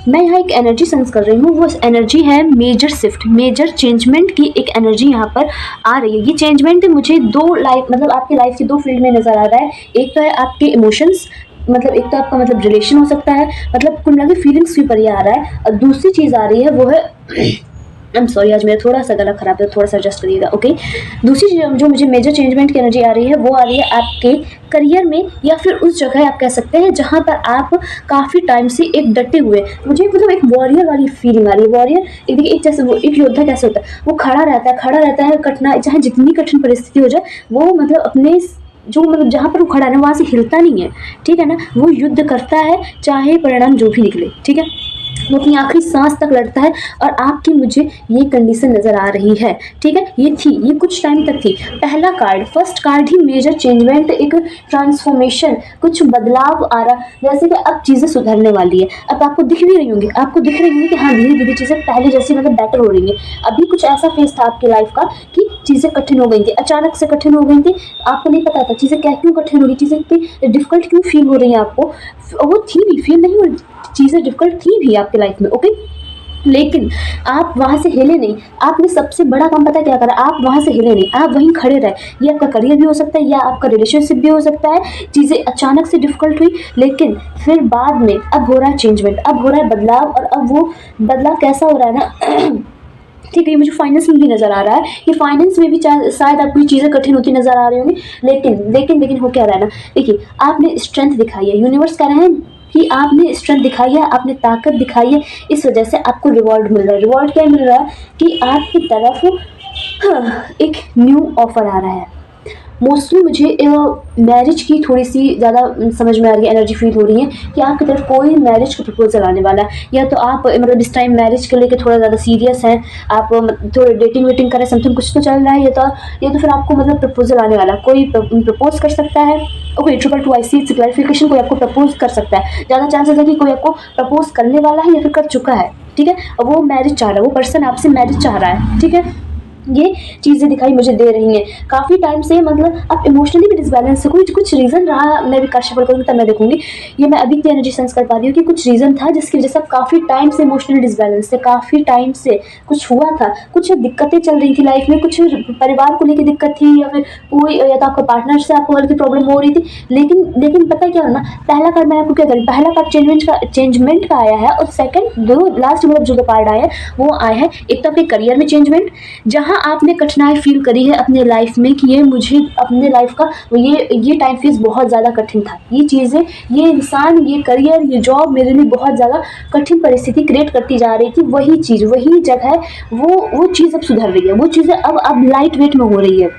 मैं यहाँ एक एनर्जी सेंस कर रही हूँ, वो एनर्जी है मेजर शिफ्ट, मेजर चेंजमेंट की एक एनर्जी यहाँ पर आ रही है। ये चेंजमेंट मुझे दो लाइफ मतलब आपकी लाइफ के दो फील्ड में नज़र आ रहा है। एक तो है आपके इमोशंस, मतलब एक तो आपका मतलब रिलेशन हो सकता है, मतलब कुल मिला के फीलिंग्स के ऊपर ये आ रहा है। और दूसरी चीज़ आ रही है वो है आई एम सॉरी, आज मेरा थोड़ा सा गला खराब है, थोड़ा सा एडजस्ट करिएगा, ओके। दूसरी चीज़ जो मुझे मेजर चेंजमेंट की एनर्जी आ रही है वो आ रही है आपके करियर में, या फिर उस जगह आप कह सकते हैं जहाँ पर आप काफ़ी टाइम से एक डटे हुए, मुझे मतलब एक वॉरियर वाली फीलिंग आ रही है। वॉरियर एक देखिए, एक जैसे वो एक योद्धा कैसे होता है, वो खड़ा रहता है कठिनाई, चाहे जितनी कठिन परिस्थिति हो जाए, वो मतलब अपने जो मतलब जहाँ पर वो खड़ा है ना वहाँ से हिलता नहीं है, ठीक है ना। वो युद्ध करता है चाहे परिणाम जो भी निकले, ठीक है। वो अपनी आखिरी सांस तक लड़ता है, और आपकी मुझे ये कंडीशन नज़र आ रही है, ठीक है। ये थी, ये कुछ टाइम तक थी। पहला कार्ड, फर्स्ट कार्ड ही मेजर चेंजमेंट, एक ट्रांसफॉर्मेशन, कुछ बदलाव आ रहा, जैसे कि अब चीज़ें सुधरने वाली है। अब आपको दिख भी रही होंगी, आपको दिख रही होंगी कि हाँ धीरे धीरे चीज़ें पहले जैसी मतलब बेटर हो रही हैं। अभी कुछ ऐसा फेज था आपकी लाइफ का कि चीज़ें कठिन हो गई थी, अचानक से कठिन हो गई थी, आपको नहीं पता था चीज़ें क्या क्यों कठिन हो रही, चीज़ें इतनी डिफिकल्ट क्यों फील हो रही हैं आपको। वो थी भी, फील नहीं हो रही, चीज़ें डिफिकल्ट थी भी आपकी लाइफ में, ओके। लेकिन आप वहाँ से हिले नहीं। आपने सबसे बड़ा काम पता क्या करा, आप वहाँ से हिले नहीं, आप वहीं खड़े रहे। ये आपका करियर भी हो सकता है, या आपका रिलेशनशिप भी हो सकता है। चीज़ें अचानक से डिफिकल्ट हुई, लेकिन फिर बाद में अब हो रहा है चेंजमेंट, अब हो रहा है बदलाव। और अब वो बदलाव कैसा हो रहा है ना ठीक है, ये मुझे फाइनेंस में भी नज़र आ रहा है कि फाइनेंस में भी शायद आपको चीज़ें कठिन होती नज़र आ रही होंगी। लेकिन हो क्या रहा है ना, देखिए आपने स्ट्रेंथ दिखाई है, यूनिवर्स कह रहे हैं कि आपने स्ट्रेंथ दिखाई है, आपने ताकत दिखाई है, इस वजह से आपको रिवॉर्ड मिल रहा है। रिवॉर्ड क्या मिल रहा है कि आपकी तरफ एक न्यू ऑफर आ रहा है। मोस्टली मुझे मैरिज की थोड़ी सी ज़्यादा समझ में आ रही है, एनर्जी फील हो रही है कि आपकी तरफ कोई मैरिज का प्रपोजल आने वाला है। या तो आप मतलब इस टाइम मैरिज के लेके थोड़ा ज़्यादा सीरियस हैं, आप थोड़ा डेटिंग वेटिंग करें, समथिंग कुछ तो चल रहा है। या तो फिर आपको मतलब प्रपोजल आने वाला है, कोई प्रपोज कर सकता है। ओके, 222 आई सी क्लैरिफिकेशन, कोई आपको प्रपोज कर सकता है। ज़्यादा चांसेस है कि कोई आपको प्रपोज करने वाला है या फिर कर चुका है, ठीक है। वो मैरिज चाह रहा है, वो पर्सन आपसे मैरिज चाह रहा है, ठीक है। ये चीज़ें दिखाई मुझे दे रही हैं काफ़ी टाइम से, मतलब आप इमोशनली भी डिसबैलेंस है, कुछ रीज़न रहा। मैं भी काश्यपल करूँगी तब मैं देखूंगी, ये मैं अभी की एनर्जी सेंस कर पा रही हूँ कि कुछ रीज़न था जिसकी वजह से आप काफ़ी टाइम से इमोशनली डिसबैलेंस थे, काफ़ी टाइम से कुछ हुआ था, कुछ दिक्कतें चल रही थी लाइफ में, कुछ परिवार को लेकर दिक्कत थी, या फिर कोई या तो आपका पार्टनर से आपको हल्की प्रॉब्लम हो रही थी। लेकिन पता क्या ना, पहला कार्ड मैं आपको क्या करूँ, पहला कार्ड चेंजमेंट का आया है, और सेकंड दो लास्ट मतलब जो कार्ड आया है वो आया है, एक तो आपके करियर में चेंजमेंट, जहाँ आपने कठिनाई फील करी है अपने लाइफ में कि ये मुझे अपने लाइफ का ये टाइम फेज बहुत ज़्यादा कठिन था, ये चीज़ें, ये इंसान, ये करियर, ये जॉब मेरे लिए बहुत ज़्यादा कठिन परिस्थिति क्रिएट करती जा रही थी। वही चीज़, वही जगह, वो चीज़ अब सुधर रही है, वो चीज़ें अब लाइट वेट में हो रही है,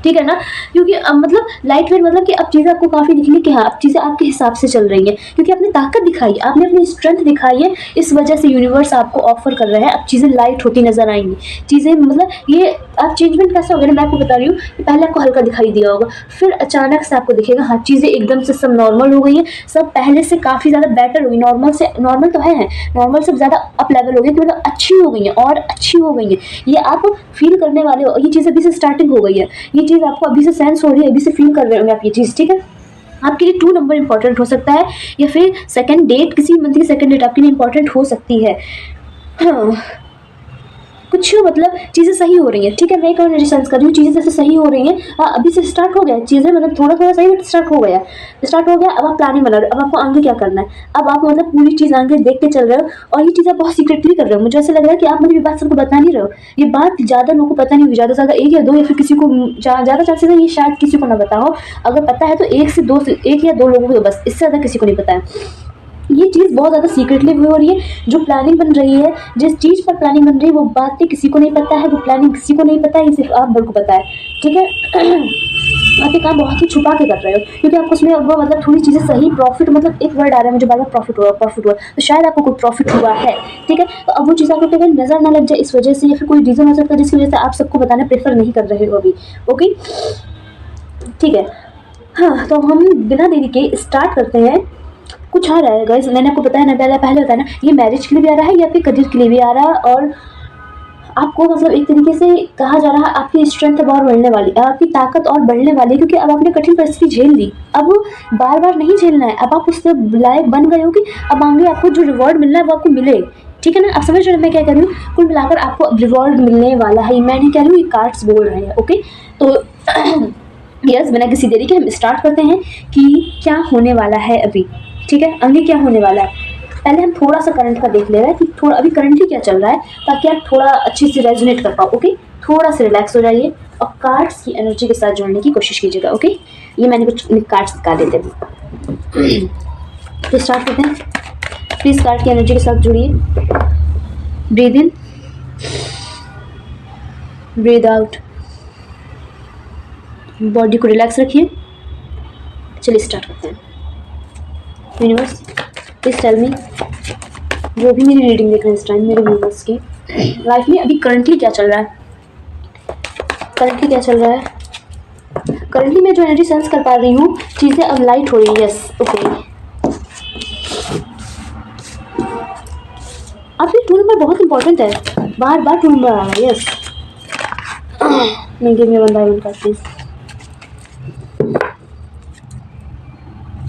ठीक है ना। क्योंकि अब मतलब लाइट वेट मतलब कि अब चीज़ें आपको काफ़ी दिखनी कि हाँ अब चीज़ें आपके हिसाब से चल रही हैं, क्योंकि आपने ताकत दिखाई है, आपने अपनी स्ट्रेंथ दिखाई है, इस वजह से यूनिवर्स आपको ऑफर कर रहा है। अब चीज़ें लाइट होती नजर आएंगी, चीज़ें मतलब ये अब चेंजमेंट कैसा होगा ना, मैं आपको बता रही हूँ कि पहले आपको हल्का दिखाई दिया होगा, फिर अचानक से आपको दिखेगा हाँ चीज़ें एकदम से सब नॉर्मल हो गई हैं, सब पहले से काफ़ी ज़्यादा बेटर हो गई, नॉर्मल तो है, नॉर्मल से ज़्यादा अप लेवल हो गई, कि मतलब अच्छी हो गई हैं और अच्छी हो गई हैं, ये आप फील करने वाले हो। ये चीज़ अभी से स्टार्टिंग हो गई है, ये चीज़ आपको अभी से सेंस हो रही है, अभी से फील कर रहे होंगे आप ये चीज़, ठीक है। आपके लिए 2 नंबर इंपॉर्टेंट हो सकता है, या फिर सेकंड डेट, किसी मंथ की सेकंड डेट आपके लिए इंपॉर्टेंट हो सकती है। हाँ, कुछ मतलब चीज़ें सही हो रही हैं, ठीक है। मैं एक और एनर्जी सेंस कर रही हूँ, चीज़ें जैसे सही हो रही हैं। हाँ, अभी से स्टार्ट हो गया चीज़ें, मतलब थोड़ा थोड़ा सही बट स्टार्ट हो गया, अब आप प्लानिंग बना रहे हो, अब आपको आगे क्या करना है, अब आप मतलब पूरी चीज़ आगे देख के चल रहे हो, और ये चीज़ आप बहुत सीक्रेटली कर रहे हो। मुझे ऐसा लग रहा है कि आप मतलब ये बात सबको बता नहीं रहे हो, ये बात ज़्यादा लोगों को पता नहीं होगी, ज़्यादा से ज़्यादा 1 या 2, या फिर किसी को ज़्यादा चांसेस है ये शायद किसी को ना पता हो। अगर पता है तो 1 या 2 लोगों को, बस, इससे ज़्यादा किसी को नहीं पता है। ये चीज़ बहुत ज़्यादा सीक्रेटली हो रही है, जो प्लानिंग बन रही है, जिस चीज़ पर प्लानिंग बन रही है वो बातें किसी को नहीं पता है, वो प्लानिंग किसी को नहीं पता है, ये सिर्फ आप भर को पता है, ठीक है। आप ये काम बहुत ही छुपा के कर रहे हो, क्योंकि आपको उसमें वो मतलब थोड़ी चीज़ें सही प्रॉफिट, मतलब एक वर्ड आ रहा है मुझे बार बार, प्रॉफिट हुआ, तो शायद आपको कोई प्रॉफिट हुआ है, ठीक है। तो अब वो चीज़ आपको कहीं नज़र ना लग जाए इस वजह से, या फिर कोई रीज़न हो सकता है जिसकी वजह से आप सबको बताना प्रेफर नहीं कर रहे हो अभी, ओके, ठीक है। हाँ, तो हम बिना देरी के स्टार्ट करते हैं। कुछ आ रहा है गाइस, मैंने आपको बताया ना, पहले बताया ना, ये मैरिज के लिए भी आ रहा है या फिर करियर के लिए भी आ रहा है, और आपको मतलब एक तरीके से कहा जा रहा है आपकी स्ट्रेंथ अब और बढ़ने वाली, आपकी ताकत और बढ़ने वाली है, क्योंकि अब आपने कठिन परिस्थिति झेल ली। अब बार बार नहीं झेलना है, अब आप उससे लायक बन गए हो कि अब आगे आपको जो रिवॉर्ड मिलना है वो आपको मिले। ठीक है ना, आप समझ रहे हो मैं क्या कर रही हूँ? कुल मिलाकर आपको अब रिवॉर्ड मिलने वाला है, मैं नहीं कह रही हूँ, ये कार्ड्स बोल रहे हैं। ओके, तो यस, बिना किसी देरी के हम स्टार्ट करते हैं कि क्या होने वाला है अभी। ठीक है, आगे क्या होने वाला है। पहले हम थोड़ा सा करंट का देख ले रहे हैं कि थोड़ा अभी करंटली क्या चल रहा है, ताकि आप थोड़ा अच्छे से रेजोनेट कर पाओ। ओके, थोड़ा सा रिलैक्स हो जाइए और कार्ड्स की एनर्जी के साथ जुड़ने की कोशिश कीजिएगा। ओके, ये मैंने कुछ कार्ड्स निकाले थे, तो स्टार्ट करते हैं। प्लीज कार्ड की एनर्जी के साथ जुड़िए। Breathe in, breathe out, body को रिलैक्स रखिए। चलिए स्टार्ट करते हैं। यूनिवर्स प्लीज टेल मी, जो भी मेरी रीडिंग देख रहे हैं इस टाइम, मेरे व्यूअर्स की लाइफ में अभी करंटली क्या चल रहा है, करंटली क्या चल रहा है। करंटली मैं जो एनर्जी सेंस कर पा रही हूँ, चीज़ें अब लाइट हो रही है। Yes, okay. अब ये 2 नंबर बहुत इंपॉर्टेंट है, बार बार 2 नंबर आ रहा है। यस, नहीं, give me one by one card please,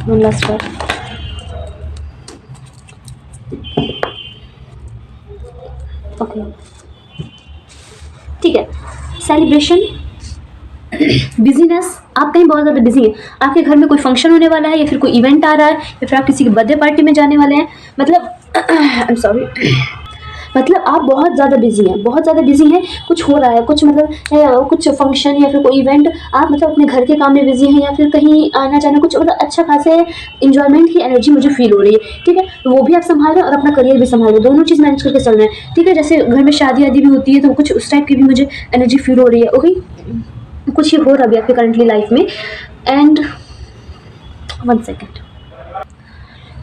one last card. Okay, ठीक है। सेलिब्रेशन, बिजीनेस, आप कहीं बहुत ज़्यादा बिजी हैं, आपके घर में कोई फंक्शन होने वाला है, या फिर कोई इवेंट आ रहा है, या फिर आप किसी की बर्थडे पार्टी में जाने वाले हैं। मतलब आई एम सॉरी, मतलब आप बहुत ज़्यादा बिजी हैं, बहुत ज़्यादा बिजी हैं, कुछ हो रहा है, कुछ मतलब कुछ फंक्शन या फिर कोई इवेंट, आप मतलब अपने घर के काम में बिजी हैं, या फिर कहीं आना जाना, कुछ मतलब अच्छा खासे इंजॉयमेंट की एनर्जी मुझे फील हो रही है। ठीक है, तो वो भी आप संभाल रहे हैं और अपना करियर भी संभाल रहे हैं, दोनों चीज़ मैनेज करके चल रहे हैं। ठीक है, जैसे घर में शादी आदि भी होती है, तो कुछ उस टाइप की भी मुझे एनर्जी फील हो रही है। ओके, कुछ ही हो रहा है अभी आपके करंटली लाइफ में। एंड वन सेकेंड,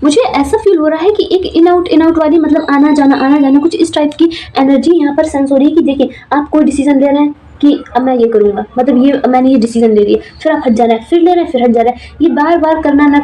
मुझे ऐसा फील हो रहा है कि एक इन आउट वाली, मतलब आना जाना कुछ इस टाइप की एनर्जी यहाँ पर सेंस हो रही है। कि देखिए, आप कोई डिसीजन ले रहे हैं कि अब मैं ये करूँगा, मतलब ये मैंने ये डिसीजन ले लिया, फिर आप हट जा रहे हैं, फिर ले रहे हैं, फिर हट जा रहे हैं, ये बार बार करना ना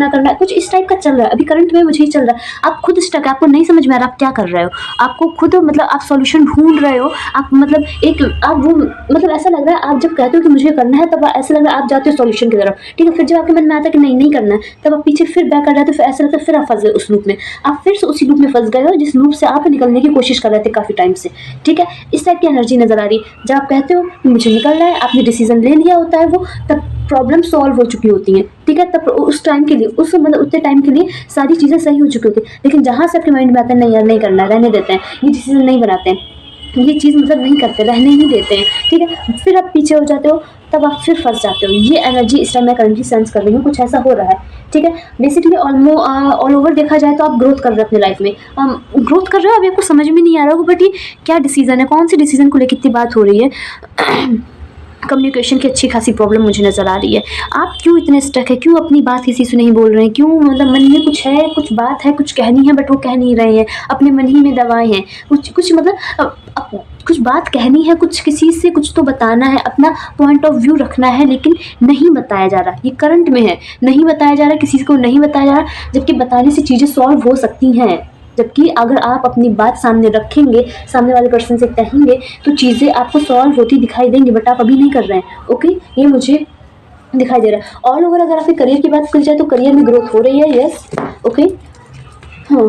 करना, कुछ इस टाइप का चल रहा है अभी करंट में, मुझे ही चल रहा है। आप खुद स्टक है, आपको नहीं समझ में आ रहा आप क्या कर रहे हो, आपको खुद मतलब आप सॉल्यूशन ढूंढ रहे हो, आप मतलब एक आप वो मतलब ऐसा लग रहा है, आप जब कहते हो कि मुझे करना है, तब ऐसा लग रहा है आप जाते हो सॉल्यूशन की तरफ। ठीक है, फिर जब आपके मन में आता है कि नहीं करना है, तब आप पीछे फिर बैक कर जाते हो, फिर ऐसा लगता है फिर आप फंस गए उस लूप में, आप फिर से उसी लूप में फंस गए हो जिस लूप से आप निकलने की कोशिश कर रहे थे काफ़ी टाइम से। ठीक है, इस टाइप की एनर्जी नजर आ रही है। जब आप कहते हो कि मुझे निकलना है, आपने डिसीजन ले लिया होता है, वो तब प्रॉब्लम सॉल्व हो चुकी होती हैं। ठीक है, तब उस टाइम के लिए, उस मतलब उतने टाइम के लिए सारी चीज़ें सही हो चुकी होती हैं। लेकिन जहाँ से आपके माइंड में आता है नहीं यार नहीं करना, रहने देते हैं, ये डिसीजन नहीं बनाते हैं, ये चीज़ मतलब नहीं करते, रहने ही देते हैं। ठीक है, फिर आप पीछे हो जाते हो, तब आप फिर फंस जाते हो। ये एनर्जी इस टाइम मैं करंटली सेंस कर रही हूँ, कुछ ऐसा हो रहा है। ठीक है, बेसिकली ऑल ओवर देखा जाए तो आप ग्रोथ कर रहे हो अपने लाइफ में, ग्रोथ कर रहे हो। अभी आपको समझ में नहीं आ रहा होगा बट ये क्या डिसीजन है, कौन सी डिसीजन को लेकर इतनी बात हो रही है। कम्युनिकेशन की अच्छी खासी प्रॉब्लम मुझे नज़र आ रही है। आप क्यों इतने स्टक है, क्यों अपनी बात किसी से नहीं बोल रहे हैं, क्यों मतलब मन में कुछ है, कुछ बात है, कुछ कहनी है बट वो कह नहीं रहे हैं, अपने मन ही में दबाए हैं, कुछ मतलब कुछ बात कहनी है, कुछ किसी से कुछ तो बताना है, अपना पॉइंट ऑफ व्यू रखना है, लेकिन नहीं बताया जा रहा। ये करंट में है, नहीं बताया जा रहा, किसी को नहीं बताया जा रहा, जबकि बताने से चीज़ें सॉल्व हो सकती हैं। जबकि अगर आप अपनी बात सामने रखेंगे, सामने वाले पर्सन से कहेंगे, तो चीज़ें आपको सॉल्व होती दिखाई देंगी, बट आप अभी नहीं कर रहे हैं। ओके, ये मुझे दिखाई दे रहा है। ऑल ओवर अगर आपके करियर की बात की जाए तो करियर में ग्रोथ हो रही है। यस, ओके, हाँ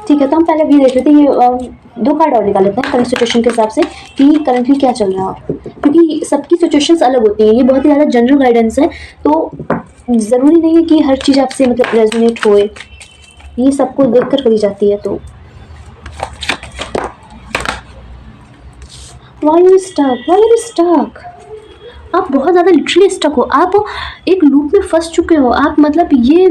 ठीक है, तो हम पहले भी देख लेते हैं, ये 2 कार्ड और निकाल लेते हैं करंट सिचुएशन के हिसाब से कि करंटली क्या चल रहा है, क्योंकि सबकी सिचुएशंस अलग होती हैं। ये बहुत ही ज़्यादा जनरल गाइडेंस है, तो ज़रूरी नहीं है कि हर चीज़ आपसे मतलब रेजोनेट होए, ये सबको देखकर करी जाती है। तो वाई यू स्टक, आप बहुत ज़्यादा लिटरली स्टक हो, आप एक लूप में फंस चुके हो। आप मतलब ये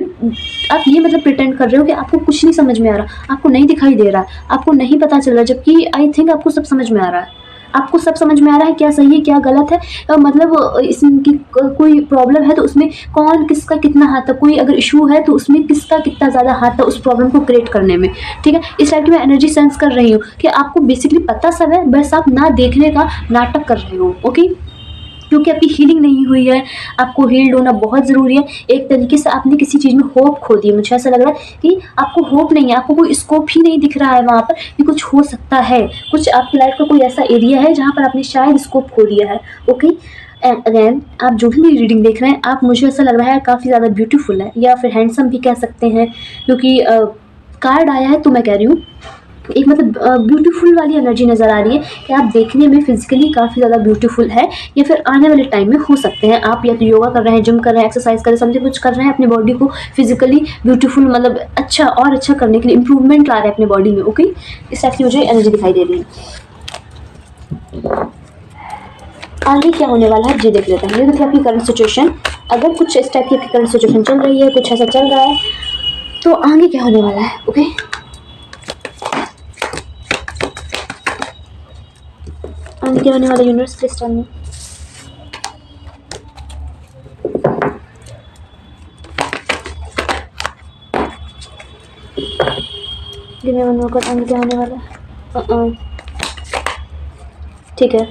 मतलब प्रिटेंड कर रहे हो कि आपको कुछ नहीं समझ में आ रहा, आपको नहीं दिखाई दे रहा, आपको नहीं पता चल रहा, जबकि आई थिंक आपको सब समझ में आ रहा है। आपको सब समझ में आ रहा है क्या सही है क्या गलत है, मतलब इसकी कोई प्रॉब्लम है तो उसमें कौन किसका कितना हाथ है, कोई अगर इशू है तो उसमें किसका कितना ज़्यादा हाथ है उस प्रॉब्लम को क्रिएट करने में। ठीक है, इस टाइप की मैं एनर्जी सेंस कर रही हूँ कि आपको बेसिकली पता सब है, बस आप ना देखने का नाटक कर रहे हो। ओके, क्योंकि आपकी हीलिंग नहीं हुई है, आपको हील्ड होना बहुत ज़रूरी है। एक तरीके से आपने किसी चीज़ में होप खो दी है, मुझे ऐसा लग रहा है कि आपको होप नहीं है, आपको कोई स्कोप ही नहीं दिख रहा है वहाँ पर कि कुछ हो सकता है, कुछ आपकी लाइफ का कोई ऐसा एरिया है जहाँ पर आपने शायद स्कोप खो दिया है। ओके, एंड अगेन आप जो भी मेरी रीडिंग देख रहे हैं, आप, मुझे ऐसा लग रहा है काफ़ी ज़्यादा ब्यूटीफुल है, या फिर हैंडसम भी कह सकते हैं, क्योंकि कार्ड आया है तो मैं कह रही हूँ एक मतलब ब्यूटीफुल वाली एनर्जी नज़र आ रही है कि आप देखने में फिजिकली काफ़ी ज़्यादा ब्यूटीफुल है, या फिर आने वाले टाइम में हो सकते हैं आप या तो योगा कर रहे हैं, जिम कर रहे हैं, एक्सरसाइज कर रहे हैं, समथिंग कुछ कर रहे हैं अपनी बॉडी को फिजिकली ब्यूटीफुल, मतलब अच्छा और अच्छा करने के लिए इंप्रूवमेंट ला रहे हैं अपनी बॉडी में। ओके, इस टाइप की मुझे एनर्जी दिखाई दे रही है। आगे क्या होने वाला है ये देख लेते हैं। ये देखिए आपकी करंट सिचुएशन, अगर कुछ इस टाइप की आपकी करंट सिचुएशन चल रही है, कुछ ऐसा चल रहा है, तो आगे क्या होने वाला है। ओके, आगे क्या होने वाला है, universe please tell me. Give me one more card, आगे क्या होने वाला है। ठीक है,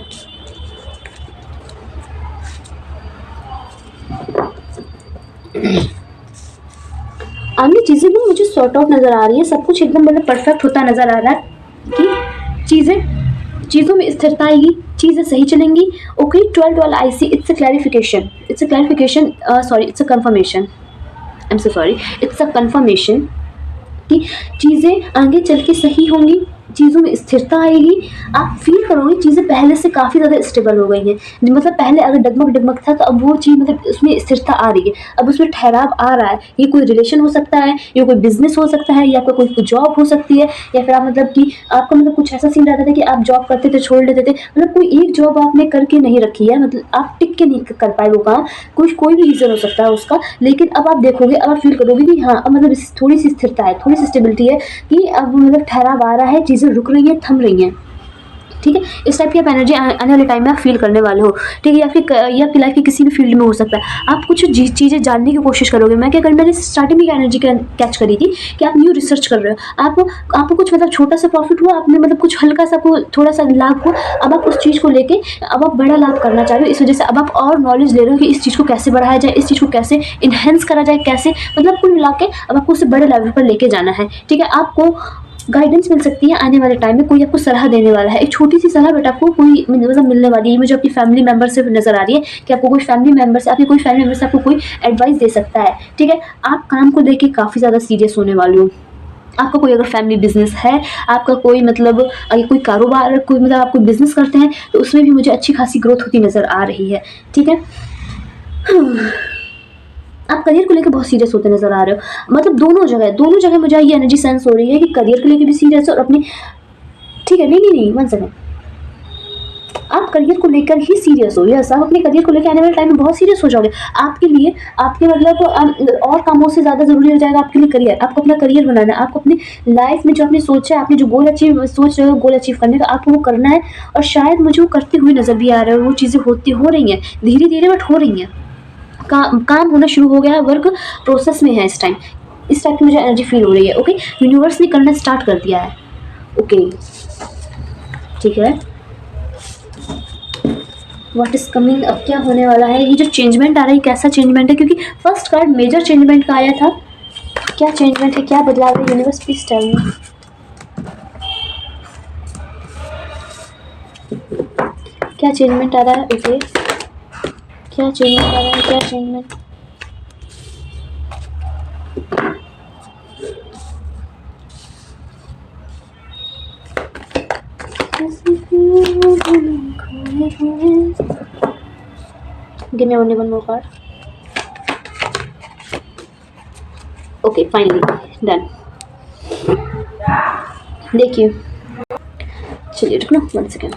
आगे चीज़ें भी मुझे सॉर्ट आउट नज़र आ रही है, सब कुछ एकदम मतलब परफेक्ट होता नज़र आ रहा है कि चीज़ों में स्थिरता आएगी, चीज़ें सही चलेंगी। Okay, 12 I see, it's a clarification, sorry it's a confirmation, I am so sorry, it's a confirmation कि चीज़ें आगे चल के सही होंगी, चीज़ों में स्थिरता आएगी, आप फील करोगे चीज़ें पहले से काफ़ी ज़्यादा स्टेबल हो गई हैं। मतलब पहले अगर डगमग था तो अब वो चीज़ मतलब उसमें स्थिरता आ रही है, अब उसमें ठहराव आ रहा है। ये कोई रिलेशन हो सकता है, ये कोई बिजनेस हो सकता है, या फिर कोई जॉब हो सकती है, या फिर आप मतलब कि आपका मतलब कुछ ऐसा सीन रहता था कि आप जॉब करते थे छोड़ देते थे, मतलब कोई एक जॉब आपने करके नहीं रखी है, मतलब आप टिक के नहीं कर पाए वो काम, कोई भी रीज़न हो सकता है उसका, लेकिन अब आप देखोगे, अब आप फील करोगे कि हाँ अब मतलब थोड़ी सी स्थिरता है, थोड़ी सी स्टेबिलिटी है, कि अब मतलब ठहराव आ रहा है, चीज़ें रुक रही हैं, थम रही हैं। ठीक है, इस टाइप की आप एनर्जी आने वाले टाइम में आप फील करने वाले हो। ठीक है, ये आपकी लाइफ के किसी भी फील्ड में हो सकता है। आप कुछ चीज़ें जानने की कोशिश करोगे। मैं क्या कर, मैंने स्टार्टिंग में एनर्जी कैच करी थी कि आप न्यू रिसर्च कर रहे हो, आपको कुछ मतलब छोटा सा प्रॉफिट हुआ, आपने मतलब कुछ हल्का सा आपको थोड़ा सा लाभ हुआ, अब आप उस चीज़ को लेके अब आप बड़ा लाभ करना चाह रहे हो, इस वजह से अब आप और नॉलेज ले रहे हो कि इस चीज़ को कैसे बढ़ाया जाए, इस चीज़ को कैसे इन्हेंस करा जाए, कैसे मतलब कुल मिला के अब आपको उसे बड़े लेवल पर लेके जाना है। ठीक है, आपको गाइडेंस मिल सकती है आने वाले टाइम में, कोई आपको सलाह देने वाला है, एक छोटी सी सलाह बट आपको कोई मतलब मिलने वाली है। मुझे आपकी फैमिली मेंबर से नज़र आ रही है कि आपको कोई फैमिली मेंबर से आपको कोई एडवाइस दे सकता है। ठीक है, आप काम को लेके काफ़ी ज़्यादा सीरियस होने वाले हो। आपका कोई अगर फैमिली बिजनेस है, आपका कोई मतलब कोई कारोबार, कोई मतलब आप कोई बिजनेस करते हैं, तो उसमें भी मुझे अच्छी खासी ग्रोथ होती नज़र आ रही है। ठीक है, आप करियर को लेकर बहुत सीरियस होते नजर आ रहे हो, मतलब दोनों जगह मुझे ये एनर्जी सेंस हो रही है कि करियर को लेकर भी सीरियस है और अपनी, ठीक है, नहीं वन सेकंड, आप करियर को लेकर ही सीरियस हो, यस आप अपने करियर को लेकर आने वाले टाइम में बहुत सीरियस हो जाओगे। आपके लिए आपके मतलब और कामों से ज़्यादा ज़रूरी हो जाएगा आपके लिए करियर, आपको अपना करियर बनाना है, आपको अपनी लाइफ में जो आपने सोचा है, आपने जो सोच रहे हो गोल अचीव करने का, आपको वो करना है। और शायद मुझे वो करते हुए नज़र भी आ रहा है, वो चीज़ें हो रही हैं धीरे धीरे बट हो रही हैं, काम होना शुरू हो गया है, वर्क प्रोसेस में है इस टाइम की मुझे एनर्जी फील हो रही है। ओके, यूनिवर्स ने करना स्टार्ट कर दिया है। ओके, ठीक है, व्हाट इज कमिंग, अब क्या होने वाला है। ये जो चेंजमेंट आ रहा है, कैसा चेंजमेंट है, क्योंकि फर्स्ट कार्ड मेजर चेंजमेंट का आया था। क्या चेंजमेंट है, क्या बदलाव है, यूनिवर्स प्लीज टेल मी। क्या चेंजमेंट आ रहा है। ओके, क्या चेंजमेंट आ रहा है, क्या changement, give me only one more card. Okay, finally done. देखिए, चलिए रुकना 1 सेकेंड।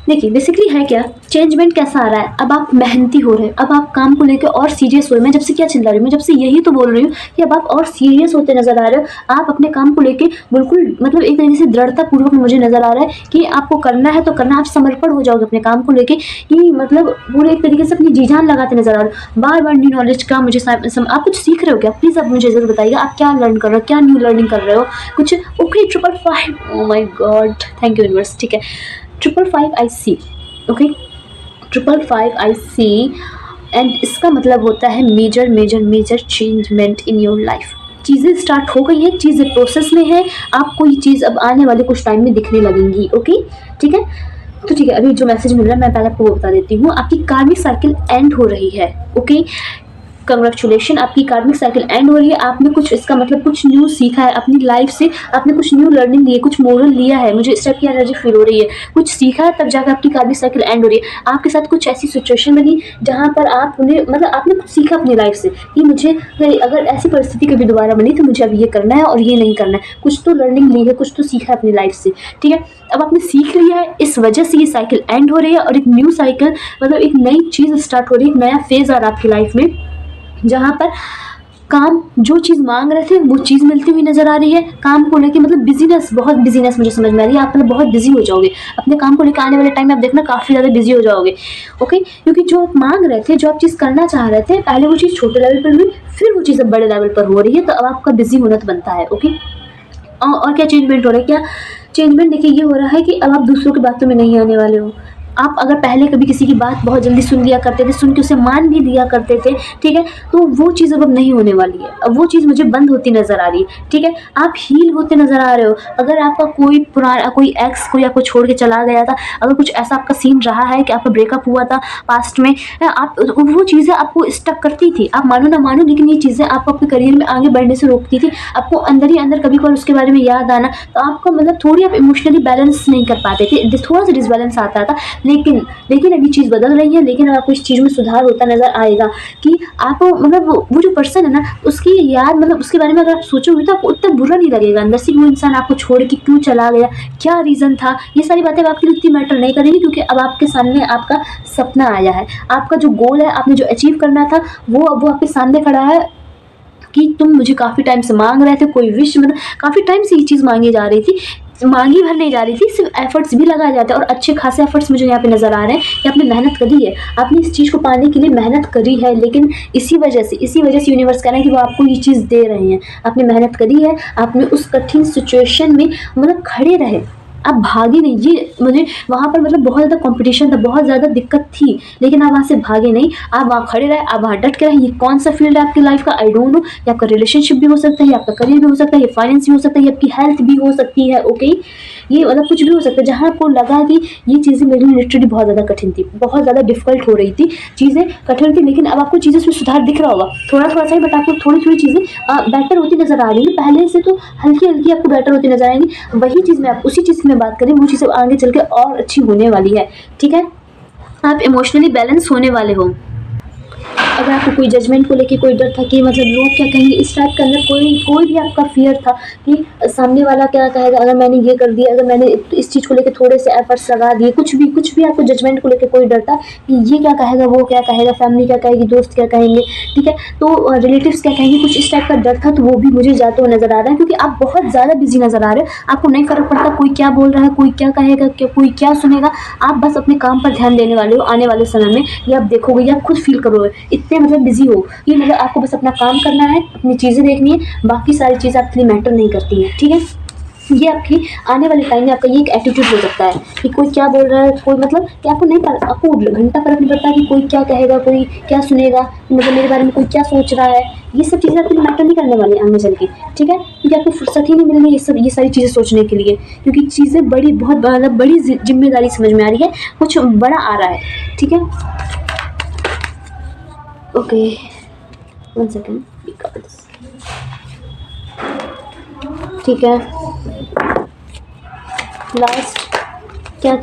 देखिए बेसिकली है क्या, चेंजमेंट कैसा आ रहा है, अब आप मेहनती हो रहे हैं, अब आप काम को लेकर और सीरियस हो रहे हैं। मैं जब से क्या चिल्ला रही हूँ, मैं जब से यही तो बोल रही हूँ कि अब आप और सीरियस होते नजर आ रहे हो। आप अपने काम को लेकर बिल्कुल मतलब एक तरीके से दृढ़ता पूर्वक मुझे नजर आ रहा है कि आपको करना है तो करना, आप समर्पण हो जाओगे अपने काम को लेकर, कि मतलब पूरे एक तरीके से अपनी जी जान लगाते नजर आ रहे हो। बार बार न्यू नॉलेज का मुझे आप कुछ सीख रहे हो क्या, प्लीज़ आप मुझे जरूर बताइएगा, आप क्या लर्न कर रहे हो, क्या न्यू लर्निंग कर रहे हो कुछ। Okay, 555, oh my God, thank you universe. ठीक है, 555 आई सी। ओके, 555 आई सी, एंड इसका मतलब होता है major major major changement in your life. चीज़ें स्टार्ट हो गई हैं, चीज़ें प्रोसेस में है, आपको ये चीज़ अब आने वाले कुछ टाइम में दिखने लगेंगी। ओके, ठीक है। तो ठीक है, अभी जो मैसेज मिल रहा है मैं पहले आपको वो बता देती हूँ। आपकी कार्मिक साइकिल एंड हो रही है। ओके, कंग्रेचुलेशन, आपकी कार्मिक साइकिल एंड हो रही है। आपने कुछ, इसका मतलब कुछ न्यू सीखा है अपनी लाइफ से, आपने कुछ न्यू लर्निंग ली है, कुछ मोरल लिया है, मुझे इस टाइप की एनर्जी फील हो रही है। कुछ सीखा है तब जाकर आपकी कार्मिक साइकिल एंड हो रही है। आपके साथ कुछ ऐसी सिचुएशन बनी जहाँ पर आप उन्हें, मतलब आपने कुछ सीखा अपनी लाइफ से कि मुझे अगर ऐसी परिस्थिति कभी दोबारा बनी तो मुझे अब ये करना है और ये नहीं करना है। कुछ तो लर्निंग ली है, कुछ तो सीखा है अपनी लाइफ से, ठीक है। अब आपने सीख लिया है, इस वजह से ये साइकिल एंड हो रही है और एक न्यू साइकिल, मतलब एक नई चीज़ स्टार्ट हो रही है, एक नया फेज आ रहा है आपकी लाइफ में, जहाँ पर काम, जो चीज़ मांग रहे थे वो चीज़ मिलती हुई नजर आ रही है। काम को लेके मतलब बिजीनेस, बहुत बिजीनेस मुझे समझ में आ रही है। आप मतलब बहुत बिजी हो जाओगे अपने काम को लेकर, आने वाले टाइम में आप देखना काफ़ी ज़्यादा बिजी हो जाओगे। ओके, क्योंकि जो आप मांग रहे थे, जो आप चीज़ करना चाह रहे थे, पहले वो चीज़ छोटे लेवल पर हुई, फिर वो चीज़ अब बड़े लेवल पर हो रही है, तो अब आपका बिजी होना तो बनता है। ओके, और क्या चेंजमेंट हो रहा है? क्या चेंजमेंट देखिए, ये हो रहा है कि अब आप दूसरों की बातों में नहीं आने वाले हो। आप अगर पहले कभी किसी की बात बहुत जल्दी सुन लिया करते थे, सुन के उसे मान भी लिया करते थे, ठीक है, तो वो चीज़ अब नहीं होने वाली है। अब वो चीज़ मुझे बंद होती नज़र आ रही है, ठीक है। आप हील होते नज़र आ रहे हो। अगर आपका कोई पुराना, कोई एक्स कोई आपको छोड़ के चला गया था, अगर कुछ ऐसा आपका सीन रहा है कि आपका ब्रेकअप हुआ था पास्ट में, आप वो चीज़ें आपको स्टक करती थी, आप मानो ना मानो, लेकिन ये चीज़ें आपको अपने करियर में आगे बढ़ने से रोकती थी। आपको अंदर ही अंदर कभी कभार उसके बारे में याद आना, तो आपको मतलब थोड़ी आप इमोशनली बैलेंस नहीं कर पाते थे, थोड़ा सा डिसबैलेंस आता था। लेकिन अभी चीज़ बदल रही है, लेकिन अब आपको इस चीज़ में सुधार होता नज़र आएगा कि आप मतलब वो जो पर्सन है ना, उसकी याद, मतलब उसके बारे में अगर आप सोचोगे तो आपको उतना बुरा नहीं लगेगा अंदर से, वो इंसान आपको छोड़ के क्यों चला गया, क्या रीज़न था, ये सारी बातें अब आपके लिए उतनी मैटर नहीं करेंगी, क्योंकि अब आपके सामने आपका सपना आया है, आपका जो गोल है, आपने जो अचीव करना था वो आपके सामने खड़ा है कि तुम मुझे काफ़ी टाइम से मांग रहे थे, कोई विश, मतलब काफ़ी टाइम से ये चीज़ मांगी जा रही थी, मांगी भर नहीं जा रही थी, सिर्फ एफर्ट्स भी लगाए जाते हैं, और अच्छे खासे एफर्ट्स मुझे यहाँ पे नज़र आ रहे हैं कि आपने मेहनत करी है, आपने इस चीज़ को पाने के लिए मेहनत करी है, लेकिन इसी वजह से यूनिवर्स कह रहा है कि वो आपको ये चीज़ दे रहे हैं। आपने मेहनत करी है, आपने उस कठिन सिचुएशन में मतलब खड़े रहे, आप भागे नहीं। ये मुझे वहाँ पर मतलब बहुत ज़्यादा कंपटीशन था, बहुत ज़्यादा दिक्कत थी, लेकिन आप वहाँ से भागे नहीं, आप वहाँ खड़े रहे, आप वहाँ डट के रहे। ये कौन सा फील्ड है आपकी लाइफ का, आई डोंट नो। ये आपका रिलेशनशिप भी हो सकता है, ये आपका करियर भी हो सकता है, ये फाइनेंस भी हो सकता है, ये आपकी हेल्थ भी हो सकती है। ओके, ये मतलब कुछ भी हो सकता है जहाँ आपको लगा कि ये चीज़ें मेरे लिए लिटरली बहुत ज़्यादा कठिन थी, बहुत ज़्यादा डिफिकल्ट हो रही थी, चीज़ें कठिन थी, लेकिन अब आपको चीज़ें उसमें सुधार दिख रहा होगा, थोड़ा थोड़ा सा ही, बट आपको थोड़ी थोड़ी चीज़ें बेटर होती नजर आ रही है। पहले से तो हल्की हल्की आपको बेटर होती नजर आएंगी। वही चीज़ में आप उसी चीज़ की मैं बात करें, वो चीज़ आगे चल के और अच्छी होने वाली है, ठीक है। आप इमोशनली बैलेंस होने वाले हो। अगर आपको कोई जजमेंट को लेके कोई डर था कि मतलब लोग क्या कहेंगे, इस टाइप के अंदर कोई भी आपका फियर था कि सामने वाला क्या कहेगा अगर मैंने ये कर दिया, अगर मैंने इस चीज़ को लेके थोड़े से एफर्ट्स लगा दिए, कुछ भी आपको जजमेंट को लेके कोई डर था कि ये क्या कहेगा, वो क्या कहेगा, फैमिली क्या कहेगी, दोस्त क्या कहेंगे, ठीक है, तो रिलेटिव्स क्या कहेंगे, कुछ इस टाइप का डर था, तो वो भी मुझे जाते हुए नजर आ रहा है, क्योंकि आप बहुत ज़्यादा बिजी नजर आ रहे हो। आपको नहीं फर्क पड़ता कोई क्या बोल रहा है, कोई क्या कहेगा, कोई क्या सुनेगा, आप बस अपने काम पर ध्यान देने वाले हो। आने वाले समय में ये आप देखोगे, ये आप खुद फील करोगे, इतने मतलब बिजी हो कि मतलब आपको बस अपना काम करना है, अपनी चीज़ें देखनी है, बाकी सारी चीज़ें आपके लिए मैटर नहीं करती हैं, ठीक है। ये आपकी आने वाले टाइम में आपका ये एक एटीट्यूड हो सकता है कि कोई क्या बोल रहा है, कोई मतलब कि आपको नहीं पता, आपको घंटा फर्क नहीं पड़ता कि कोई क्या कहेगा, कोई क्या सुनेगा, मतलब मेरे बारे में कोई क्या सोच रहा है। ये सब चीज़ें आपके लिए मैटर नहीं करने वाली आगे चल के, ठीक है, क्योंकि आपको फुर्सत ही नहीं मिल रही ये सारी चीज़ें सोचने के लिए, क्योंकि चीज़ें बहुत मतलब बड़ी जिम्मेदारी समझ में आ रही है, कुछ बड़ा आ रहा है, ठीक है। ओके, 1 सेकेंड, ठीक है। लास्ट, क्या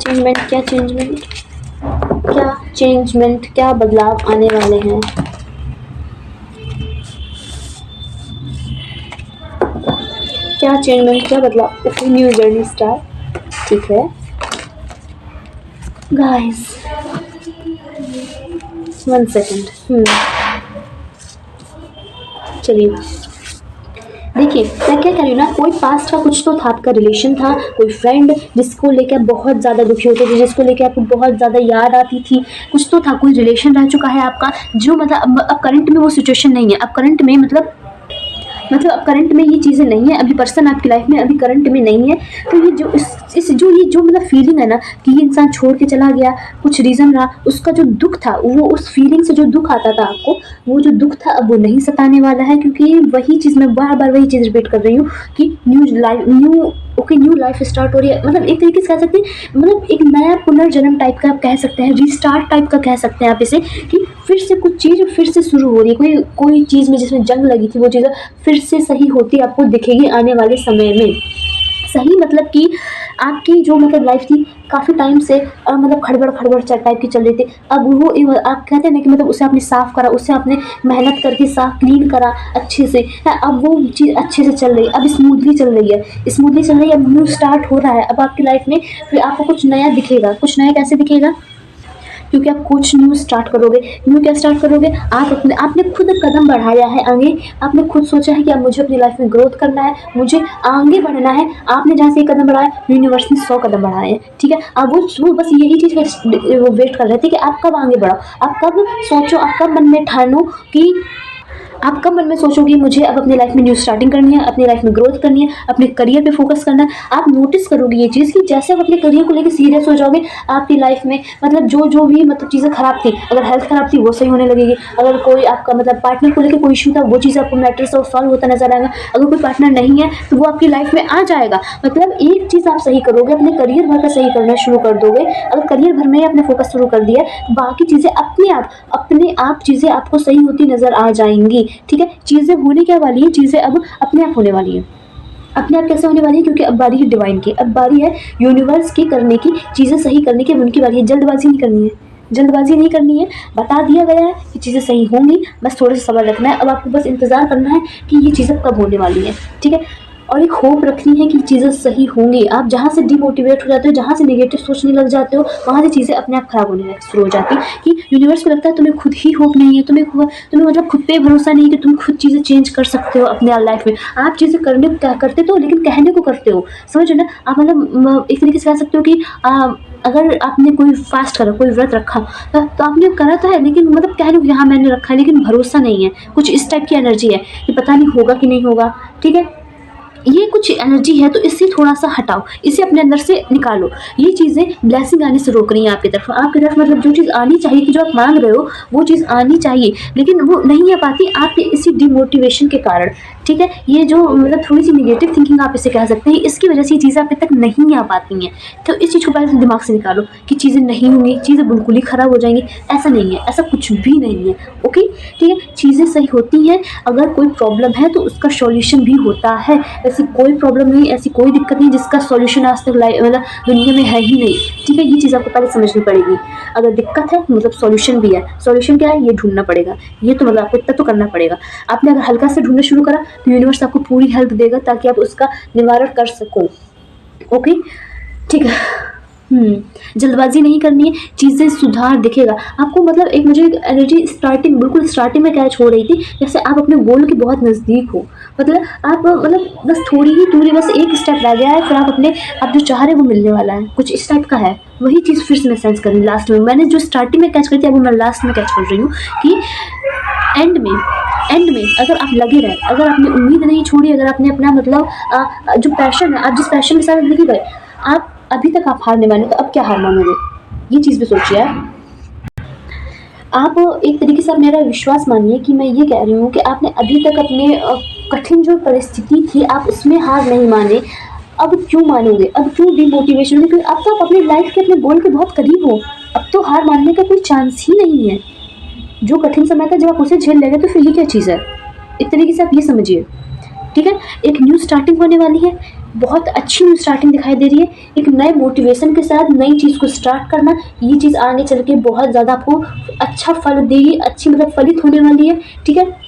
चेंजमेंट, क्या बदलाव आने वाले हैं, क्या चेंजमेंट, क्या बदलाव। ओके, न्यू जर्नी स्टार्ट, ठीक है गाइस, 1 सेकेंड। चलिए देखिए, मैं क्या कह रही हूँ ना, कोई पास्ट का कुछ तो था, आपका रिलेशन था, कोई फ्रेंड जिसको लेकर आप बहुत ज़्यादा दुखी होते थे, जिसको लेकर आपको बहुत ज़्यादा याद आती थी, कुछ तो था, कोई रिलेशन रह चुका है आपका, जो मतलब अब करंट में वो सिचुएशन नहीं है। अब करंट में मतलब मतलब अब करंट में ये चीज़ें नहीं है, अभी पर्सन आपकी लाइफ में अभी करंट में नहीं है। तो ये जो ये जो मतलब फीलिंग है ना कि ये इंसान छोड़ के चला गया, कुछ रीज़न रहा, उसका जो दुख था, वो उस फीलिंग से जो दुख आता था आपको, वो जो दुख था अब वो नहीं सताने वाला है, क्योंकि वही चीज़ मैं बार बार वही चीज़ रिपीट कर रही हूँ कि न्यू लाइफ स्टार्ट हो रही है। मतलब एक तरीके से कह सकते हैं, मतलब एक नया पुनर्जन्म टाइप का आप कह सकते हैं, रीस्टार्ट टाइप का कह सकते हैं आप इसे, कि फिर से कुछ चीज़ फिर से शुरू हो रही है। कोई चीज़ में जिसमें जंग लगी थी, वो चीज़ फिर से सही होती आपको दिखेगी आने वाले समय में। सही मतलब कि आपकी जो मतलब लाइफ थी काफ़ी टाइम से मतलब खड़बड़ टाइप की चल रही थी, अब वो आप कहते हैं ना कि मतलब उसे आपने साफ़ करा, उसे आपने मेहनत करके साफ क्लीन करा अच्छे से, है, अब वो चीज़ अच्छे से चल रही है, अब स्मूथली चल रही है, अब न्यू स्टार्ट हो रहा है अब आपकी लाइफ में। फिर आपको कुछ नया दिखेगा। कुछ नया कैसे दिखेगा? क्योंकि आप कुछ न्यू स्टार्ट करोगे। न्यू क्या स्टार्ट करोगे? आपने खुद कदम बढ़ाया है आगे, आपने खुद सोचा है कि अब मुझे अपनी लाइफ में ग्रोथ करना है, मुझे आगे बढ़ना है। आपने जहाँ से एक कदम बढ़ाया, यूनिवर्स ने 100 कदम बढ़ाए हैं, ठीक है। अब वो बस यही चीज़ वो वेट कर रहे थे कि आप कब आगे बढ़ो, आप कब सोचो, आप कब मन में ठानो कि आप कब मन में सोचोगे मुझे अब अपनी लाइफ में न्यू स्टार्टिंग करनी है, अपनी लाइफ में ग्रोथ करनी है, अपने करियर पे फोकस करना है। आप नोटिस करोगे ये चीज़ कि जैसे आप अपने करियर को लेकर सीरियस हो जाओगे, आपकी लाइफ में मतलब जो भी मतलब चीज़ें खराब थी, अगर हेल्थ खराब थी वो सही होने लगेगी, अगर कोई आपका मतलब पार्टनर को लेकर कोई इशू था, वो चीज़ आपको मैटर से सॉल्व होता नजर आएगा। अगर कोई पार्टनर नहीं है तो वो आपकी लाइफ में आ जाएगा। मतलब एक चीज़ आप सही करोगे, अपने करियर भर का सही करना शुरू कर दोगे। अगर करियर भर में ही आपने फोकस शुरू कर दिया, बाकी चीज़ें अपने आप चीज़ें आपको सही होती नजर आ जाएंगी, ठीक है। चीज़ें होने क्या वाली है, चीज़ें अब अपने आप होने वाली है। अपने आप कैसे होने वाली है? क्योंकि अब बारी है डिवाइन की, अब बारी है यूनिवर्स की करने की, चीज़ें सही करने की, उनकी बारी है। जल्दबाजी नहीं करनी है, जल्दबाजी नहीं करनी है। बता दिया गया है कि चीज़ें सही होंगी, बस थोड़ा सा सब्र रखना है। अब आपको बस इंतज़ार करना है कि ये चीज़ें कब होने वाली हैं, ठीक है। और एक होप रखनी है कि चीज़ें सही होंगी। आप जहाँ से डिमोटिवेट हो जाते हो, जहाँ से नेगेटिव सोचने लग जाते हो, वहाँ से चीज़ें अपने आप खराब होने शुरू हो जाती कि यूनिवर्स को लगता है तुम्हें खुद ही होप नहीं है, तुम्हें मतलब खुद पे भरोसा नहीं है कि तुम खुद चीज़ें चेंज कर सकते हो अपने लाइफ में। आप चीज़ें करते तो, लेकिन कहने को करते हो, समझ ना आप। मतलब एक तरीके से कह सकते हो कि अगर आपने कोई फास्ट करा, कोई व्रत रखा, तो आपने करा तो है, लेकिन मतलब कह लो कि हाँ मैंने रखा है, लेकिन भरोसा नहीं है। कुछ इस टाइप की एनर्जी है कि पता नहीं होगा कि नहीं होगा, ठीक है। ये कुछ एनर्जी है, तो इससे थोड़ा सा हटाओ, इसे अपने अंदर से निकालो। ये चीज़ें ब्लेसिंग आने से रोक रही हैं आपकी तरफ मतलब जो चीज़ आनी चाहिए कि जो आप मांग रहे हो वो चीज़ आनी चाहिए, लेकिन वो नहीं आ पाती आपके इसी डिमोटिवेशन के कारण, ठीक है। ये जो मतलब थोड़ी सी निगेटिव थिंकिंग आप इसे कह सकते हैं, इसकी वजह से ये चीज़ें आप तक नहीं आ पाती हैं। तो इस चीज़ को पहले दिमाग से निकालो कि चीज़ें नहीं होंगी, चीज़ें बिल्कुल ही ख़राब हो जाएंगी। ऐसा नहीं है, ऐसा कुछ भी नहीं है, ओके, ठीक है। चीज़ें सही होती हैं, अगर कोई प्रॉब्लम है तो उसका सॉल्यूशन भी होता है। ऐसी कोई प्रॉब्लम नहीं, ऐसी कोई दिक्कत नहीं जिसका सॉल्यूशन आज तक मतलब दुनिया में है ही नहीं, ठीक है। ये चीज़ आपको पहले समझनी पड़ेगी। अगर दिक्कत है मतलब सॉल्यूशन भी है। सॉल्यूशन क्या है, ये ढूंढना पड़ेगा। ये तो मतलब आपको इतना तो करना पड़ेगा। आपने अगर हल्का से ढूंढना शुरू करा तो यूनिवर्स आपको पूरी हेल्प देगा ताकि आप उसका निवारण कर सको, ओके, ठीक है। जल्दबाजी नहीं करनी है, चीज़ें सुधार दिखेगा आपको। मतलब एक मुझे एनर्जी बिल्कुल स्टार्टिंग में कैच हो रही थी, जैसे आप अपने गोल के बहुत नज़दीक हो। मतलब आप मतलब बस थोड़ी ही दूरी, बस एक स्टेप रह गया है, फिर आप जो चाह रहे हो वो मिलने वाला है, कुछ इस टाइप का है। वही चीज़ फिर से मैं सेंस कर रही हूँ लास्ट में। मैंने जो स्टार्टिंग में कैच करी थी, अब मैं लास्ट में कैच कर रही हूँ कि एंड में अगर आप लगे रहे, अगर आपने उम्मीद नहीं छोड़ी, अगर आपने अपना मतलब जो पैशन है, आप जिस पैशन के साथ लगे गए, आप अभी तक आप हार नहीं माने, तो अब क्या हार मानोगे? ये चीज़ भी सोचिए आप। एक तरीके से आप मेरा विश्वास मानिए कि मैं ये कह रही हूँ कि आपने अभी तक अपने कठिन जो परिस्थिति थी आप उसमें हार नहीं माने। अब क्यों मानोगे? अब क्यों डिमोटिवेशन होगी? क्योंकि अब तो आप अपनी लाइफ के, अपने गोल के बहुत करीब हो। अब तो हार मानने का कोई चांस ही नहीं है। जो कठिन समय था, जब आप उसे झेल लेंगे तो फिर ये क्या चीज़ है? एक तरीके से आप ये समझिए, ठीक है। एक न्यू स्टार्टिंग होने वाली है, बहुत अच्छी न्यू स्टार्टिंग दिखाई दे रही है। एक नए मोटिवेशन के साथ नई चीज़ को स्टार्ट करना, ये चीज़ आगे चल के बहुत ज़्यादा आपको अच्छा फल देगी, अच्छी मतलब फलित होने वाली है, ठीक है।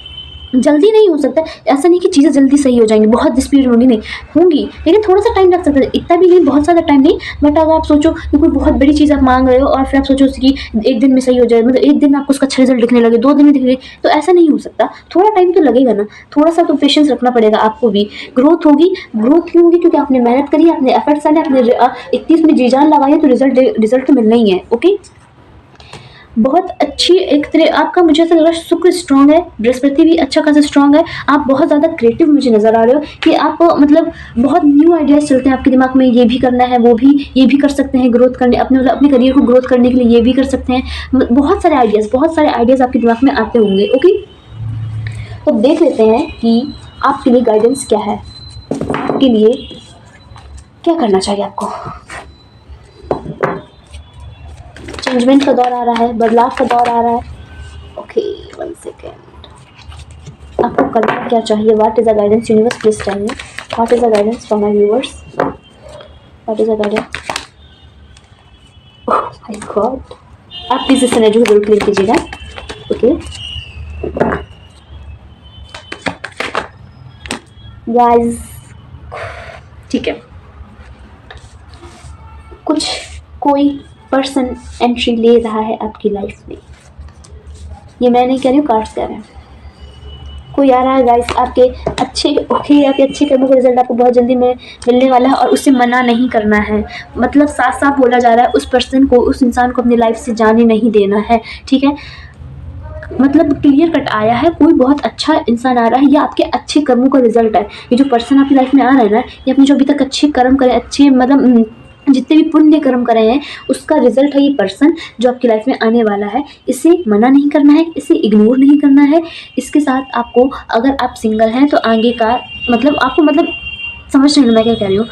जल्दी नहीं हो सकता, ऐसा नहीं कि चीज़ें जल्दी सही हो जाएंगी, बहुत स्पीड होंगी, नहीं होंगी, लेकिन थोड़ा सा टाइम लग सकता है। इतना भी नहीं, बहुत ज़्यादा टाइम नहीं। बट अगर आप सोचो कि कोई बहुत बड़ी चीज़ आप मांग रहे हो और फिर आप सोचो कि एक दिन में सही हो जाए, मतलब एक दिन आपको उसका अच्छा रिजल्ट दिखने लगे, 2 दिन में दिखने लगे, तो ऐसा नहीं हो सकता। थोड़ा टाइम तो लगेगा ना, थोड़ा सा तो पेशेंस रखना पड़ेगा आपको भी। ग्रोथ होगी। ग्रोथ क्यों होगी? क्योंकि आपने मेहनत करी, अपने एफर्ट्स आने, अपने 31 में जी जान लगाई है, तो रिजल्ट तो मिलना ही है, ओके। बहुत अच्छी एक तरह आपका मुझे ऐसा लग रहा है शुक्र स्ट्रांग है, बृहस्पति भी अच्छा खासा स्ट्रांग है। आप बहुत ज़्यादा क्रिएटिव मुझे नज़र आ रहे हो कि आप मतलब बहुत न्यू आइडियाज़ चलते हैं आपके दिमाग में, ये भी करना है, वो भी, ये भी कर सकते हैं ग्रोथ करने अपने मतलब अपने करियर को ग्रोथ करने के लिए, ये भी कर सकते हैं। बहुत सारे आइडियाज़ आपके दिमाग में आते होंगे। ओके, तो देख लेते हैं कि आपके लिए गाइडेंस क्या है, आपके लिए क्या करना चाहिए आपको। चेंजमेंट का दौर आ रहा है, बदलाव का दौर आ रहा है। Okay, 1 second. आपको करना क्या चाहिए? What is the guidance universe, please tell me. What is the guidance for my viewers? What is the guidance? Oh my God, आप प्लीज इस एनर्जी को जरूर क्लियर कीजिएगा। ओके गाइस, ठीक है, कुछ कोई पर्सन एंट्री ले रहा है आपकी लाइफ में। ये मैं नहीं कह रही हूँ, कार्ड्स कह रहे हैं। कोई आ रहा है गाइस आपके अच्छे, ओके, आपके अच्छे कर्मों का रिजल्ट आपको बहुत जल्दी में मिलने वाला है और उसे मना नहीं करना है। मतलब साफ साफ बोला जा रहा है, उस पर्सन को, उस इंसान को अपनी लाइफ से जाने नहीं देना है। ठीक है, मतलब क्लियर कट आया है, कोई बहुत अच्छा इंसान आ रहा है, ये आपके अच्छे कर्मों का रिजल्ट है। ये जो पर्सन आपकी लाइफ में आ रहा है ना, ये अपने जो अभी तक अच्छे कर्म करे, अच्छे मतलब जितने भी पुण्य कर्म करे हैं, उसका रिजल्ट है ये पर्सन जो आपकी लाइफ में आने वाला है। इसे मना नहीं करना है, इसे इग्नोर नहीं करना है। इसके साथ आपको, अगर आप सिंगल हैं तो आगे का मतलब आपको मतलब समझ नहीं, मैं क्या कह रही हूँ,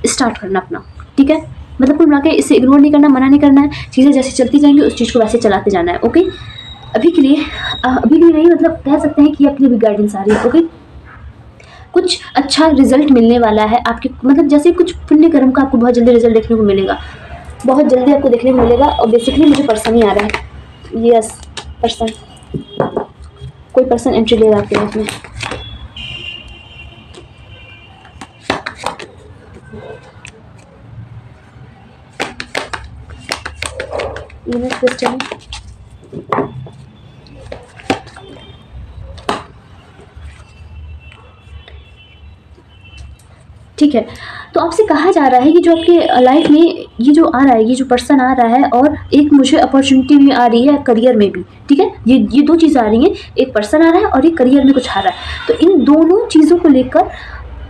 स्टार्ट करना अपना। ठीक है, मतलब कुल मिला के इसे इग्नोर नहीं करना, मना नहीं करना है। चीज़ें जैसे चलती जाएंगी उस चीज़ को वैसे चलाते जाना है। ओके, अभी के लिए अभी भी नहीं, मतलब कह सकते हैं कि अपनी भी गाइडेंस आ रही है। ओके, कुछ अच्छा रिजल्ट मिलने वाला है आपके, मतलब जैसे कुछ पुण्य कर्म का आपको बहुत जल्दी रिजल्ट देखने को मिलेगा, बहुत जल्दी आपको देखने को मिलेगा। और बेसिकली मुझे पर्सन ही आ रहा है। यस, पर्सन, कोई पर्सन एंट्री ले रहा है आपकी लाइफ में। क्वेश्चन, ठीक है, तो आपसे कहा जा रहा है कि जो आपके लाइफ में ये जो आ रहा है, ये जो पर्सन आ रहा है, और एक मुझे अपॉर्चुनिटी भी आ रही है करियर में भी। ठीक है, ये दो चीज़ें आ रही हैं, एक पर्सन आ रहा है और एक करियर में कुछ आ रहा है। तो इन दोनों चीज़ों को लेकर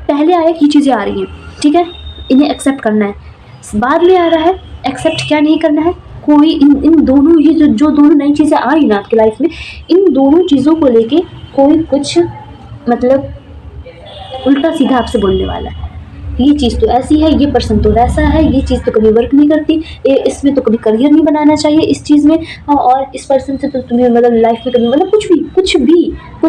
पहले आया कि ये चीज़ें आ रही हैं, ठीक है, इन्हें एक्सेप्ट करना है। बाद में आ रहा है एक्सेप्ट क्या नहीं करना है। कोई इन दोनों, ये जो दोनों नई चीज़ें आ रही ना आपकी लाइफ में, इन दोनों चीज़ों को लेके कोई कुछ मतलब उल्टा सीधा आपसे बोलने वाला है। ये चीज़ तो ऐसी है, ये पर्सन तो वैसा है, ये चीज़ तो कभी वर्क नहीं करती, इसमें तो कभी करियर नहीं बनाना चाहिए इस चीज़ में, और इस पर्सन से तो तुम्हें मतलब लाइफ में कभी मतलब कुछ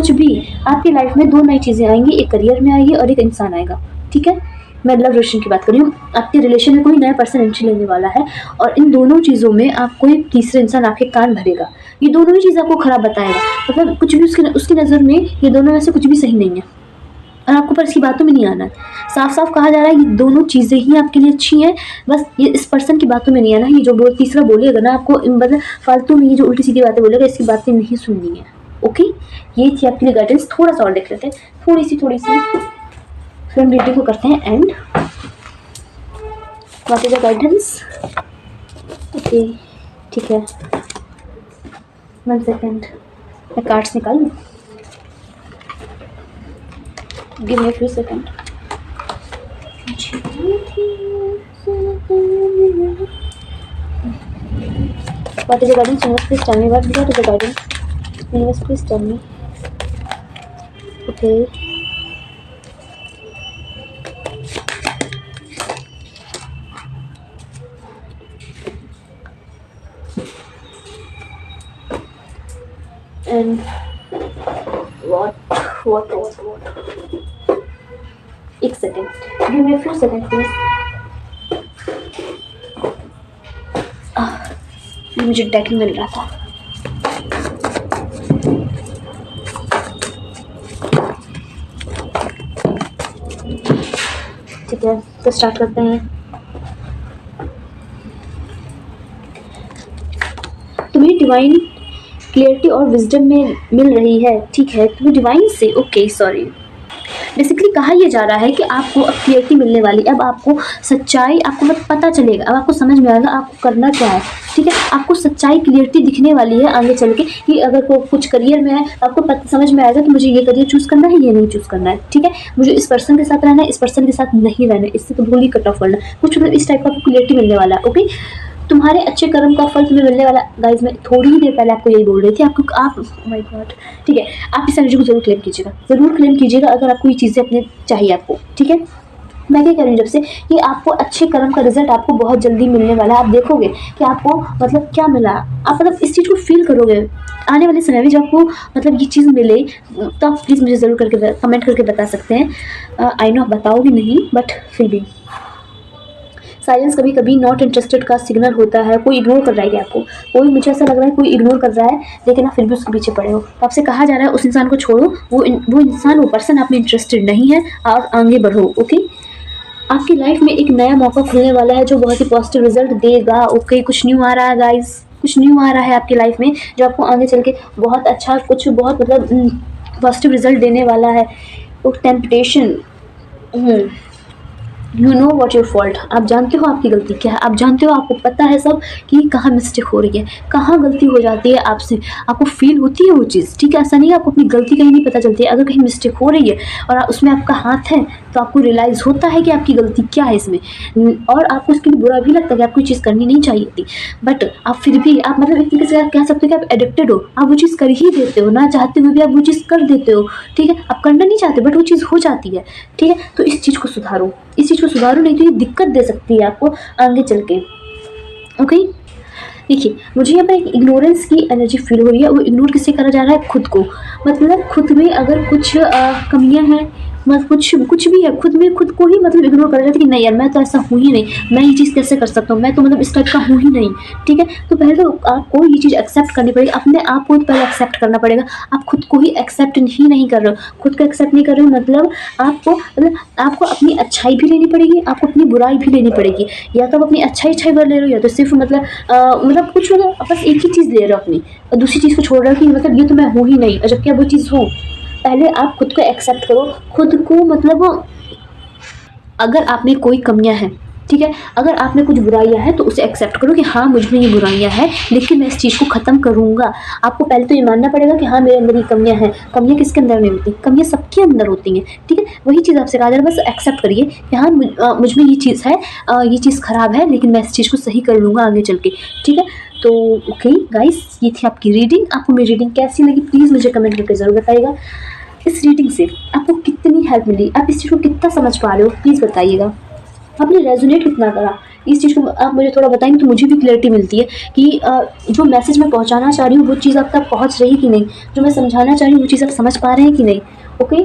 भी आपकी लाइफ में दो नई चीज़ें आएंगी, एक करियर में आएगी और एक इंसान आएगा। ठीक है, मैं लव रिलेशन की बात कर रही हूँ। आपके रिलेशन में कोई नया पर्सन एंट्री लेने वाला है और इन दोनों चीज़ों में आपको एक तीसरा इंसान आपके कान भरेगा। ये दोनों ही चीज़ आपको खराब बताएगा, मतलब कुछ भी उसकी नज़र में ये दोनों में से कुछ भी सही नहीं है और आपको पर इसकी बातों में नहीं आना है। साफ साफ कहा जा रहा है ये दोनों चीज़ें ही आपके लिए अच्छी हैं, बस ये इस पर्सन की बातों में नहीं आना है। ये जो तीसरा बोलेगा ना आपको, मतलब फालतू में ये जो उल्टी सीधी बातें बोलेगा, इसकी बातें नहीं सुननी है। ओके, ये थी आपके लिए गाइडेंस। थोड़ा सा और देख लेते हैं, थोड़ी सी फिर हम रीडिंग को करते हैं and. What is the guidance? Okay, ठीक है, 1 सेकेंड, मैं कार्ड्स निकालूँ। Give me a few seconds. What is the guidance? Universe, please tell me. What is the guidance? Universe, please tell me. Okay. And what? एक second, give me few second please. मुझे deck मिल रहा था। ठीक है, तो start करते हैं। तुम्हें डिवाइन क्लियरिटी और विजडम में मिल रही है। ठीक है, तुम्हें डिवाइन से, ओके सॉरी, बेसिकली कहा ये जा रहा है कि आपको अब क्लियरिटी मिलने वाली है, अब आपको सच्चाई आपको मतलब पता चलेगा, अब आपको समझ में आएगा आपको करना क्या है, ठीक है। आपको सच्चाई क्लियरिटी दिखने वाली है आगे चल के कि अगर को कुछ करियर में है आपको समझ में आएगा कि मुझे ये करियर चूज़ करना है, ये नहीं चूज़ करना है, ठीक है। मुझे इस पर्सन के साथ रहना है, इस पर्सन के साथ नहीं रहना है, इससे तो भूल ही कट ऑफ करना, कुछ मतलब इस टाइप का आपको क्लियरिटी मिलने वाला है। ओके, तुम्हारे अच्छे कर्म का फल तुम्हें मिलने वाला। गाइज मैं थोड़ी ही देर पहले आपको यही बोल रही थी, आपको आप माय गॉड, ठीक है। आप इस एनर्जी को जरूर क्लेम कीजिएगा, ज़रूर क्लेम कीजिएगा अगर आपको ये चीज़ें अपने चाहिए आपको, ठीक है। मैं क्या कह रही हूँ जब से कि आपको अच्छे कर्म का रिजल्ट आपको बहुत जल्दी मिलने वाला है। आप देखोगे कि आपको मतलब क्या मिला, आप मतलब इस चीज़ को फील करोगे आने वाले समय में जब आपको मतलब ये चीज़ मिले, तो आप प्लीज़ मुझे ज़रूर करके कमेंट करके बता सकते हैं। आई नो आप बताओगे नहीं, बट फिर भी साइलेंस कभी कभी नॉट इंटरेस्टेड का सिग्नल होता है। कोई इग्नोर कर रहा है क्या आपको, कोई, मुझे ऐसा लग रहा है कोई इग्नोर कर रहा है, लेकिन आप फिर भी उसके पीछे पड़े हो। तो आपसे कहा जा रहा है उस इंसान को छोड़ो, वो इंसान, वो पर्सन आप में इंटरेस्टेड नहीं है और आगे बढ़ो। ओके, आपकी लाइफ में एक नया मौका खुलने वाला है जो बहुत ही पॉजिटिव रिजल्ट देगा। ओके, कुछ न्यू आ रहा है गाइस, कुछ न्यू आ रहा है आपकी लाइफ में जो आपको आगे चल के बहुत अच्छा, कुछ बहुत मतलब पॉजिटिव रिजल्ट देने वाला है। वो temptation, you know what your fault, आप जानते हो आपकी गलती क्या है, आप जानते हो, आपको पता है सब कि कहाँ मिस्टेक हो रही है, कहाँ गलती हो जाती है आपसे, आपको फील होती है वो चीज़, ठीक है। ऐसा नहीं है आपको अपनी गलती कहीं नहीं पता चलती है, अगर कहीं मिस्टेक हो रही है और उसमें आपका हाथ है तो आपको रियलाइज़ होता है कि आपकी गलती क्या है इसमें, और आपको उसके लिए बुरा भी लगता है कि आपको ये चीज़ करनी नहीं चाहिए थी, बट आप फिर भी आप मतलब एक तरीके से आप कह सकते हो कि आप एडिक्टेड हो, आप वो चीज़ कर ही देते हो, ना चाहते हुए भी आप वो चीज़ कर देते हो, ठीक है। आप करना नहीं चाहते बट वो चीज़ हो जाती है, ठीक है। तो इस चीज़ को सुधारो, इस चीज़ को सुधारो, नहीं तो ये दिक्कत दे सकती है आपको आगे चल के। ओके, देखिए मुझे यहाँ पर एक इग्नोरेंस की एनर्जी फील हो रही है। वो इग्नोर किससे करा जा रहा है, खुद को, मतलब खुद में अगर कुछ कमियां हैं, मतलब कुछ भी है खुद में, खुद को ही मतलब इग्नोर करा जाता है कि नहीं यार मैं तो ऐसा हूँ ही नहीं, मैं ये चीज़ कैसे कर सकता हूँ, मैं तो मतलब इस टाइप का हूँ ही नहीं, ठीक है। तो पहले तो आपको ये चीज़ एक्सेप्ट करनी पड़ेगी, अपने आप को पहले एक्सेप्ट करना पड़ेगा। आप खुद को ही एक्सेप्ट ही नहीं कर रहे हो, खुद को एक्सेप्ट नहीं कर रहे हो मतलब आपको अपनी अच्छाई भी लेनी पड़ेगी, आपको अपनी बुराई भी लेनी पड़ेगी। या तो आप अपनी अच्छाई भर ले रहे हो, या तो सिर्फ मतलब कुछ मतलब बस एक ही चीज़ ले रहे हो अपनी, और दूसरी चीज़ को छोड़ रहे हो कि मतलब ये तो मैं हूँ ही नहीं, और जबकि वो चीज़ हूँ। पहले आप खुद को एक्सेप्ट करो, खुद को मतलब अगर आप में कोई कमियां हैं, ठीक है, अगर आप में कुछ बुराइयां हैं तो उसे एक्सेप्ट करो कि हाँ मुझ में ये बुराइयां हैं, लेकिन मैं इस चीज़ को ख़त्म करूँगा। आपको पहले तो ये मानना पड़ेगा कि हाँ मेरे अंदर ये कमियां हैं। कमियां किसके अंदर नहीं होती, कमियां सबके अंदर होती हैं, ठीक है। वही चीज़ आपसे कहा जा रहा है, बस एक्सेप्ट करिए कि हाँ मुझ में ये चीज़ है, ये चीज़ ख़राब है, लेकिन मैं इस चीज़ को सही कर लूँगा आगे चल के, ठीक है। तो ओके गाइस, ये थी आपकी रीडिंग। आपको मेरी रीडिंग कैसी लगी प्लीज़ मुझे कमेंट करके ज़रूर बताइएगा। इस रीडिंग से आपको कितनी हेल्प मिली, आप इस चीज़ को कितना समझ पा रहे हो प्लीज़ बताइएगा, आपने रेजोनेट कितना करा इस चीज़ को, आप मुझे थोड़ा बताएंगे तो मुझे भी क्लैरिटी मिलती है कि जो मैसेज मैं पहुंचाना चाह रही हूँ वो चीज़ आप तक पहुंच रही है कि नहीं, जो मैं समझाना चाह रही हूँ वो चीज़ आप समझ पा रहे हैं कि नहीं। ओके,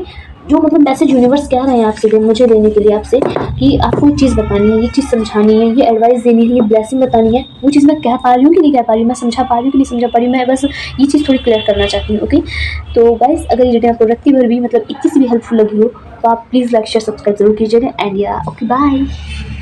जो मतलब मैसेज यूनिवर्स कह रहे हैं आपसे, मुझे देने के लिए आपसे कि आपको ये चीज़ बतानी है, ये चीज़ समझानी है, ये एडवाइस देनी है, ये ब्लेसिंग बतानी है, वो चीज़ मैं कह पा रही हूँ कि नहीं कह पा रही हूँ, मैं समझा पा रही हूँ कि नहीं समझा पा रही हूँ, मैं बस ये चीज़ थोड़ी क्लियर करना चाहती हूँ। ओके, तो गाइस अगर ये रीडिंग आपको रत्ती भर भी मतलब 21 भी हेल्पफुल लगी हो तो आप प्लीज़ लाइक शेयर सब्सक्राइब जरूर कीजिएगा। एंड या ओके बाय।